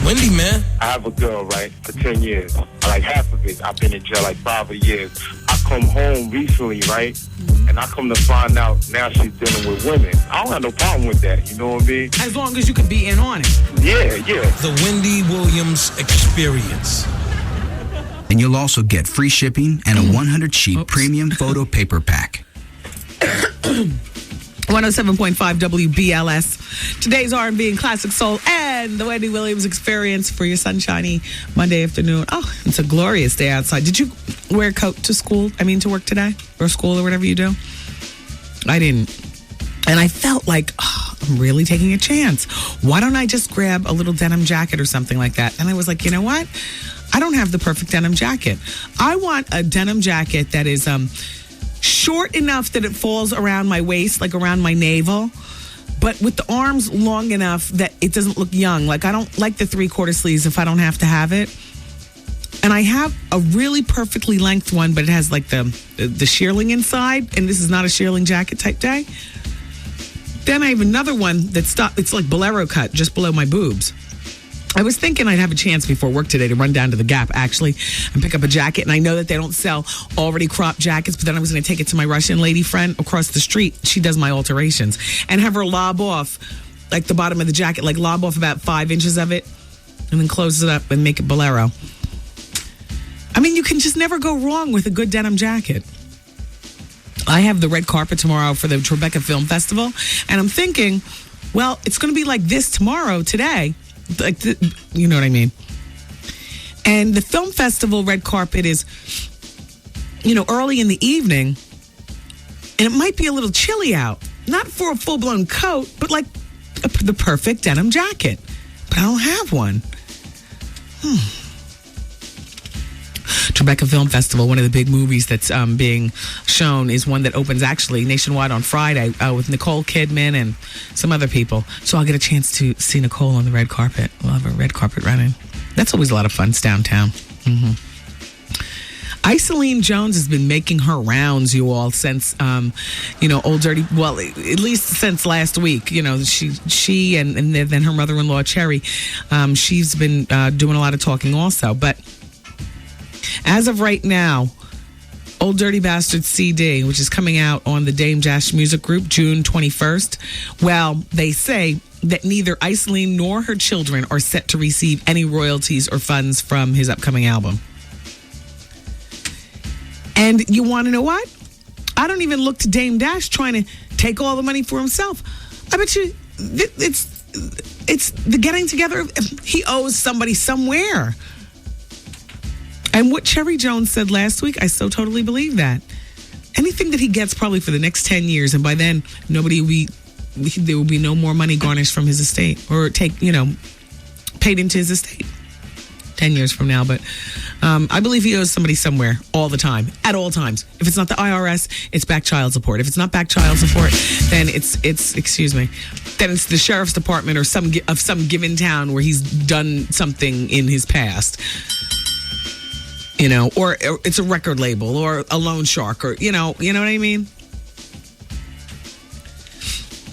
Wendy, man. I have a girl, right, for 10 years. Like half of it, I've been in jail like 5 years. I come home recently, right, and I come to find out now she's dealing with women. I don't have no problem with that, you know what I mean? As long as you can be in on it. Yeah. The Wendy Williams Experience. And you'll also get free shipping and a 100-sheet premium photo paper pack. 107.5 WBLS. Today's R&B and classic soul and the Wendy Williams Experience for your sunshiny Monday afternoon. Oh, it's a glorious day outside. Did you wear a coat to school? To work today? Or school or whatever you do? I didn't. And I felt like, I'm really taking a chance. Why don't I just grab a little denim jacket or something like that? And I was like, you know what? I don't have the perfect denim jacket. I want a denim jacket that is short enough that it falls around my waist, like around my navel, but with the arms long enough that it doesn't look young. Like, I don't like the 3/4 sleeves if I don't have to have it. And I have a really perfectly length one, but it has like the shearling inside, and this is not a shearling jacket type day. Then I have another one it's like bolero cut just below my boobs. I was thinking I'd have a chance before work today to run down to the Gap, actually, and pick up a jacket. And I know that they don't sell already cropped jackets, but then I was going to take it to my Russian lady friend across the street. She does my alterations. And have her lob off, like the bottom of the jacket, like lob off about 5 inches of it, and then close it up and make it bolero. You can just never go wrong with a good denim jacket. I have the red carpet tomorrow for the Tribeca Film Festival, and I'm thinking, well, it's going to be like this today. Like, you know what I mean? And the film festival red carpet is, early in the evening, and it might be a little chilly out. Not for a full-blown coat, but like the perfect denim jacket. But I don't have one. Tribeca Film Festival, one of the big movies that's being shown, is one that opens actually nationwide on Friday with Nicole Kidman and some other people. So I'll get a chance to see Nicole on the red carpet. We'll have a red carpet running. That's always a lot of fun. It's downtown. Iceline Jones has been making her rounds, you all, since, Old Dirty, well, at least since last week. She and then her mother-in-law, Cherry, she's been doing a lot of talking also. But as of right now, Old Dirty Bastard CD, which is coming out on the Dame Dash Music Group, June 21st, well, they say that neither Iceline nor her children are set to receive any royalties or funds from his upcoming album. And you want to know what? I don't even look to Dame Dash trying to take all the money for himself. I bet you it's the getting together. He owes somebody somewhere. And what Cherry Jones said last week, I so totally believe that. Anything that he gets probably for the next 10 years, and by then there will be no more money garnished from his estate or paid into his estate 10 years from now. But I believe he owes somebody somewhere all the time, at all times. If it's not the IRS, it's back child support. If it's not back child support, then it's the sheriff's department or some given town where he's done something in his past. Or it's a record label or a loan shark, or you know what I mean?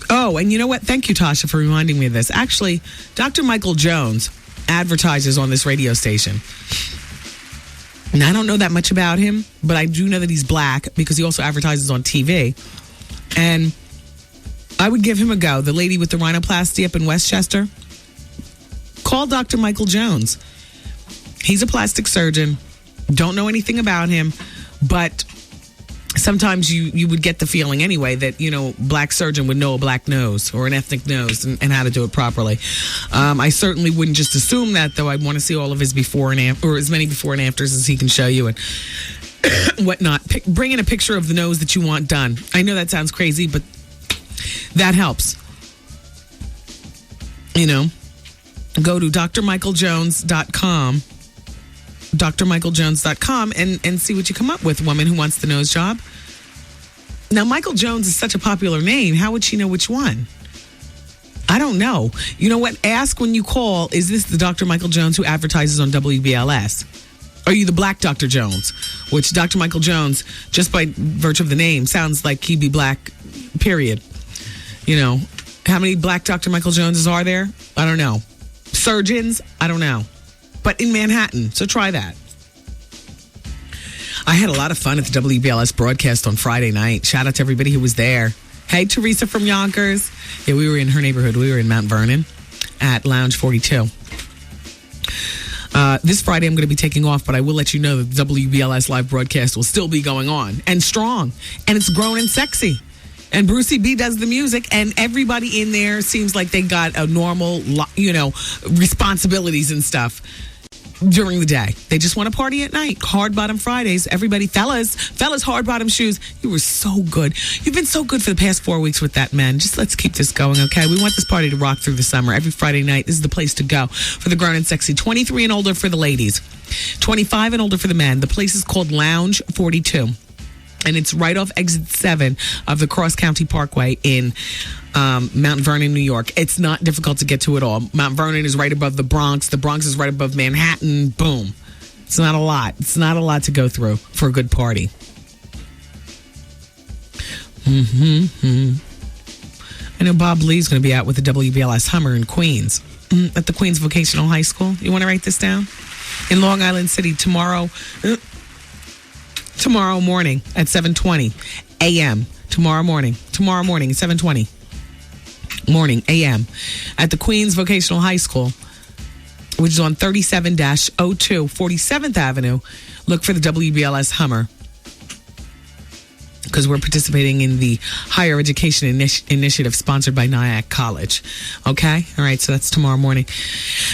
Oh, and you know what? Thank you, Tasha, for reminding me of this. Actually, Dr. Michael Jones advertises on this radio station. And I don't know that much about him, but I do know that he's black because he also advertises on TV. And I would give him a go. The lady with the rhinoplasty up in Westchester, call Dr. Michael Jones. He's a plastic surgeon. Don't know anything about him, but sometimes you would get the feeling anyway that, black surgeon would know a black nose or an ethnic nose and how to do it properly. I certainly wouldn't just assume that, though. I'd want to see all of his before and after, or as many before and afters as he can show you and whatnot. Bring in a picture of the nose that you want done. I know that sounds crazy, but that helps. Go to drmichaeljones.com. drmichaeljones.com and see what you come up with. Woman who wants the nose job. Now, Michael Jones is such a popular name. How would she know which one? I don't know. You know what? Ask when you call, is this the Dr. Michael Jones who advertises on WBLS? Are you the black Dr. Jones? Which Dr. Michael Jones, just by virtue of the name, sounds like he'd be black, period. How many black Dr. Michael Joneses are there? I don't know. Surgeons? I don't know. But in Manhattan, so try that. I had a lot of fun at the WBLS broadcast on Friday night. Shout out to everybody who was there. Hey, Teresa from Yonkers. Yeah, we were in her neighborhood. We were in Mount Vernon at Lounge 42. This Friday, I'm going to be taking off, but I will let you know that the WBLS live broadcast will still be going on and strong. And it's grown and sexy. And Brucey B does the music, and everybody in there seems like they got a normal, responsibilities and stuff during the day. They just want to party at night. Hard bottom Fridays. Everybody, fellas, hard bottom shoes. You were so good. You've been so good for the past 4 weeks with that, man. Just let's keep this going, okay? We want this party to rock through the summer. Every Friday night, this is the place to go for the grown and sexy. 23 and older for the ladies. 25 and older for the men. The place is called Lounge 42. And it's right off exit 7 of the Cross County Parkway in Mount Vernon, New York. It's not difficult to get to at all. Mount Vernon is right above the Bronx. The Bronx is right above Manhattan. Boom. It's not a lot. It's not a lot to go through for a good party. I know Bob Lee's going to be out with the WBLS Hummer in Queens at the Queens Vocational High School. You want to write this down? In Long Island City tomorrow morning at 7:20 a.m. Tomorrow morning at 7:20 morning a.m. at the Queens Vocational High School, which is on 37-02 47th Avenue. Look for the WBLS Hummer. because we're participating in the higher education initiative sponsored by Nyack College. Okay? All right, so that's tomorrow morning.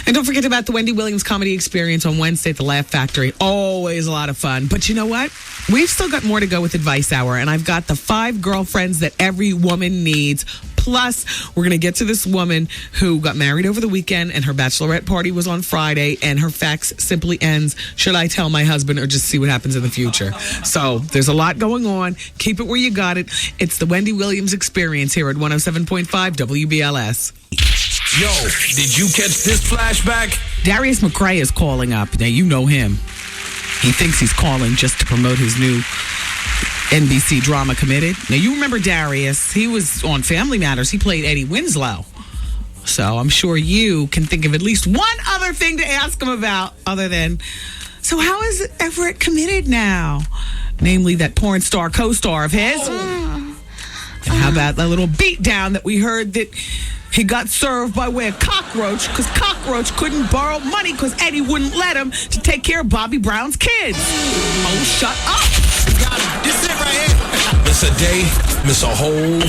And don't forget about the Wendy Williams Comedy Experience on Wednesday at the Laugh Factory. Always a lot of fun. But you know what? We've still got more to go with Advice Hour, and I've got the 5 girlfriends that every woman needs. Plus, we're going to get to this woman who got married over the weekend, and her bachelorette party was on Friday, and her fax simply ends, should I tell my husband or just see what happens in the future? So there's a lot going on. Keep it where you got it. It's the Wendy Williams Experience here at 107.5 WBLS. Yo, did you catch this flashback? Darius McCray is calling up. Now, you know him. He thinks he's calling just to promote his new NBC drama Committed. Now, you remember Darius. He was on Family Matters. He played Eddie Winslow. So I'm sure you can think of at least one other thing to ask him about other than, so how is Everett committed now? Namely, that porn star co-star of his. And how about that little beatdown that we heard that he got served by way of Cockroach, because Cockroach couldn't borrow money because Eddie wouldn't let him to take care of Bobby Brown's kids. Oh, shut up. Got it. This it right here. Miss a day, miss a whole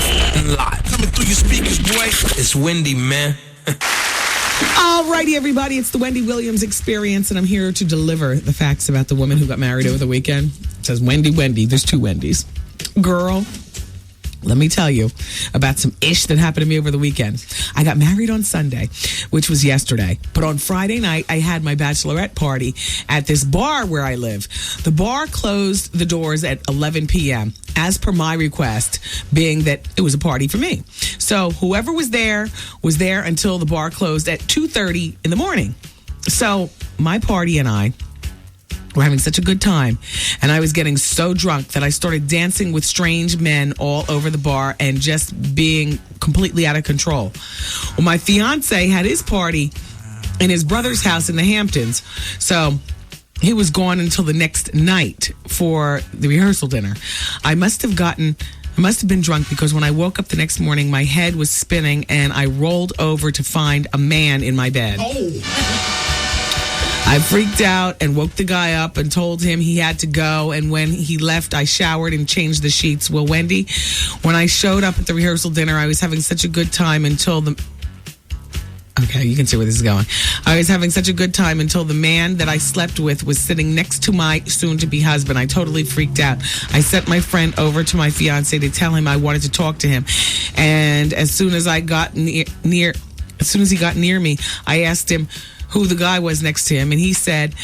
lot. Coming through your speakers, boy. It's Wendy, man. Alrighty, everybody. It's the Wendy Williams Experience, and I'm here to deliver the facts about the woman who got married over the weekend. It says Wendy. There's 2 Wendys. Girl, let me tell you about some ish that happened to me over the weekend. I got married on Sunday, which was yesterday. But on Friday night, I had my bachelorette party at this bar where I live. The bar closed the doors at 11 p.m., as per my request, being that it was a party for me. So whoever was there until the bar closed at 2:30 in the morning. So my party and I were having such a good time, and I was getting so drunk that I started dancing with strange men all over the bar and just being completely out of control. Well, my fiance had his party in his brother's house in the Hamptons, so he was gone until the next night for the rehearsal dinner. I must have been drunk because when I woke up the next morning, my head was spinning and I rolled over to find a man in my bed. I freaked out and woke the guy up and told him he had to go. And when he left, I showered and changed the sheets. Well, Wendy, when I showed up at the rehearsal dinner, I was having such a good time until the... Okay, you can see where this is going. I was having such a good time until the man that I slept with was sitting next to my soon-to-be husband. I totally freaked out. I sent my friend over to my fiance to tell him I wanted to talk to him. And as soon as he got near me, I asked him who the guy was next to him, and he said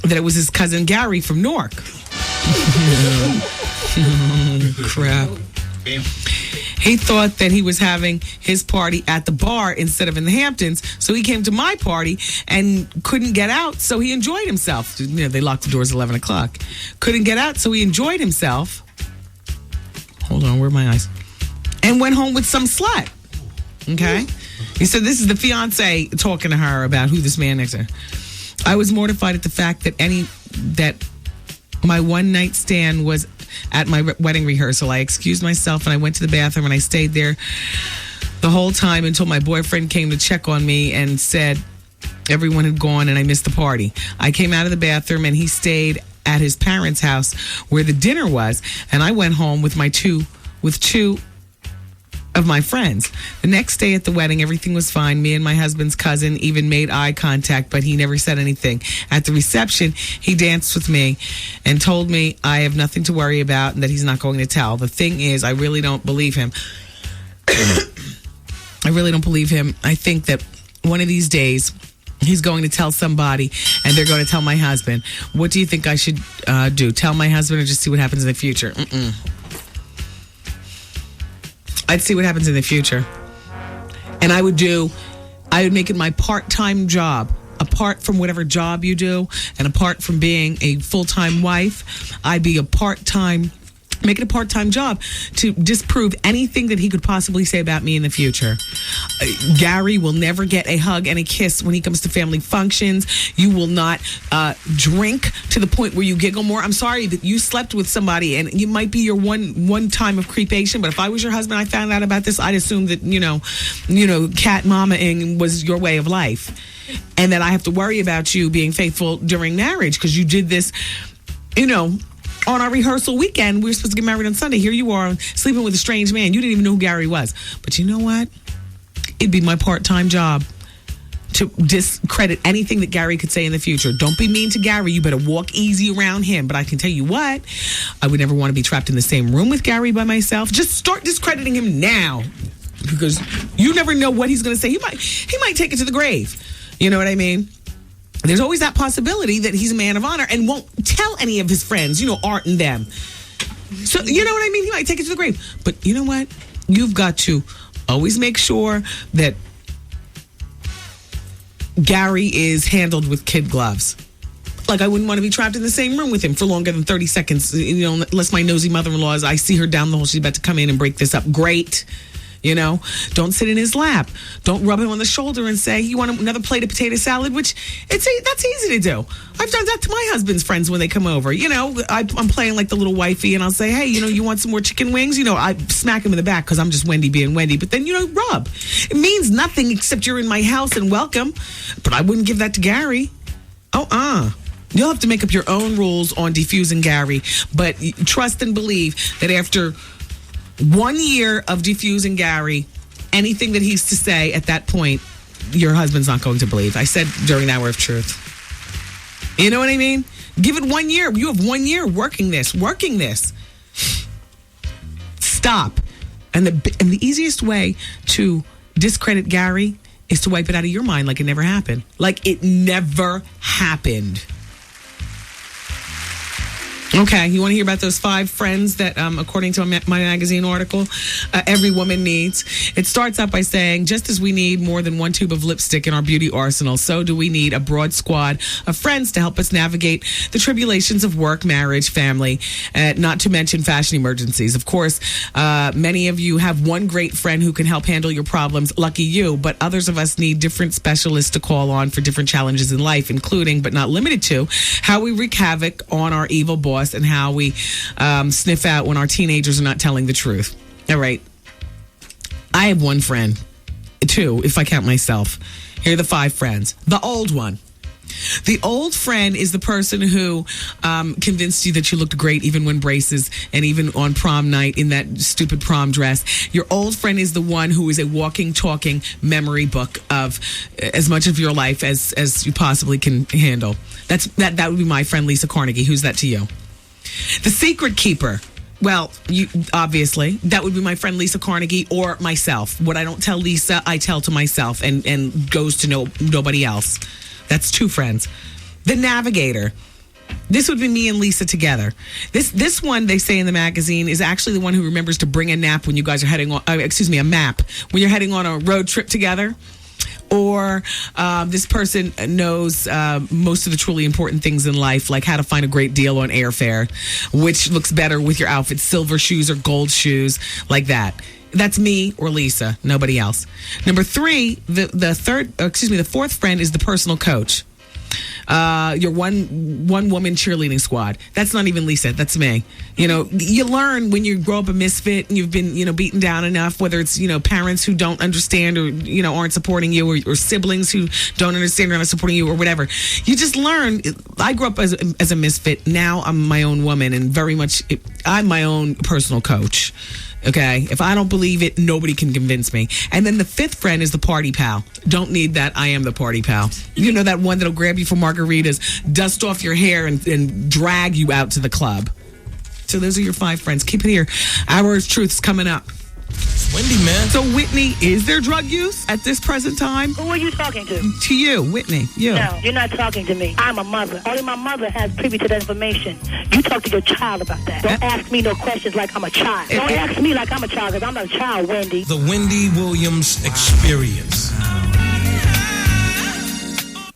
that it was his cousin Gary from Newark. Crap. He thought that he was having his party at the bar instead of in the Hamptons, so he came to my party and couldn't get out, so he enjoyed himself. You know, they locked the doors at 11 o'clock. Couldn't get out, so he enjoyed himself. Hold on, where are my eyes? And went home with some slut. Okay? He said this is the fiance talking to her about who this man next to her. I was mortified at the fact that my one night stand was at my wedding rehearsal. I excused myself and I went to the bathroom and I stayed there the whole time until my boyfriend came to check on me and said everyone had gone and I missed the party. I came out of the bathroom and he stayed at his parents' house where the dinner was, and I went home with two of my friends. The next day at the wedding, everything was fine. Me and my husband's cousin even made eye contact, but he never said anything. At the reception, he danced with me and told me I have nothing to worry about and that he's not going to tell. The thing is, I really don't believe him. I really don't believe him. I think that one of these days, he's going to tell somebody and they're going to tell my husband. What do you think I should do? Tell my husband or just see what happens in the future? I'd see what happens in the future. And I would make it my part-time job. Apart from whatever job you do and apart from being a full-time wife, I'd be make it a part-time job to disprove anything that he could possibly say about me in the future. Gary will never get a hug and a kiss when he comes to family functions. You will not drink to the point where you giggle more. I'm sorry that you slept with somebody and you might be your one time of crepation, but if I was your husband, I found out about this, I'd assume that, cat mamaing was your way of life. And that I have to worry about you being faithful during marriage because you did this, on our rehearsal weekend, we were supposed to get married on Sunday. Here you are sleeping with a strange man. You didn't even know who Gary was. But you know what? It'd be my part-time job to discredit anything that Gary could say in the future. Don't be mean to Gary. You better walk easy around him. But I can tell you what, I would never want to be trapped in the same room with Gary by myself. Just start discrediting him now, because you never know what he's going to say. He might take it to the grave. You know what I mean? There's always that possibility that he's a man of honor and won't tell any of his friends, Art and them. So, you know what I mean? He might take it to the grave. But you know what? You've got to always make sure that Gary is handled with kid gloves. Like, I wouldn't want to be trapped in the same room with him for longer than 30 seconds, unless my nosy mother-in-law I see her down the hall, she's about to come in and break this up. Great. Don't sit in his lap. Don't rub him on the shoulder and say, you want another plate of potato salad, which that's easy to do. I've done that to my husband's friends when they come over. I'm playing like the little wifey, and I'll say, hey, you want some more chicken wings? I smack him in the back because I'm just Wendy being Wendy. But then, rub. It means nothing except you're in my house and welcome. But I wouldn't give that to Gary. You'll have to make up your own rules on defusing Gary. But trust and believe that after 1 year of defusing Gary, anything that he's to say at that point, your husband's not going to believe. I said during the Hour of Truth. You know what I mean? Give it 1 year. You have 1 year working this. Stop. And the easiest way to discredit Gary is to wipe it out of your mind like it never happened. Like it never happened. Okay, you want to hear about those 5 friends that, according to my magazine article, every woman needs? It starts out by saying, just as we need more than one tube of lipstick in our beauty arsenal, so do we need a broad squad of friends to help us navigate the tribulations of work, marriage, family, not to mention fashion emergencies. Of course, many of you have one great friend who can help handle your problems. Lucky you, but others of us need different specialists to call on for different challenges in life, including, but not limited to, how we wreak havoc on our evil boss and how we sniff out when our teenagers are not telling the truth. All right. I have one friend. 2, if I count myself. Here are the 5 friends. The old one. The old friend is the person who convinced you that you looked great even when braces and even on prom night in that stupid prom dress. Your old friend is the one who is a walking, talking memory book of as much of your life as you possibly can handle. That would be my friend Lisa Carnegie. Who's that to you? The secret keeper. Well, obviously, that would be my friend Lisa Carnegie or myself. What I don't tell Lisa, I tell to myself and goes to nobody else. That's 2 friends. The navigator. This would be me and Lisa together. This one, they say in the magazine, is actually the one who remembers to bring a nap when you guys are heading on, a map, when you're heading on a road trip together. Or this person knows most of the truly important things in life, like how to find a great deal on airfare, which looks better with your outfit, silver shoes or gold shoes, like that. That's me or Lisa, nobody else. Number 3, the 4th friend is the personal coach. Your one woman cheerleading squad. That's not even Lisa. That's me. You learn when you grow up a misfit and you've been, beaten down enough, whether it's, parents who don't understand or, aren't supporting you or siblings who don't understand or aren't supporting you or whatever. You just learn. I grew up as a misfit. Now I'm my own woman and very much I'm my own personal coach. Okay, if I don't believe it, nobody can convince me. And then the 5th friend is the party pal. Don't need that. I am the party pal. You know, that one that'll grab you for margaritas, dust off your hair, and drag you out to the club. So those are your 5 friends. Keep it here. Hour of Truth's coming up. Wendy, man. So, Whitney, is there drug use at this present time? Who are you talking to? To you, Whitney. You. No, you're not talking to me. I'm a mother. Only my mother has privy to that information. You talk to your child about that. Don't ask me no questions like I'm a child. Don't ask me like I'm a child, because I'm not a child, Wendy. The Wendy Williams Experience.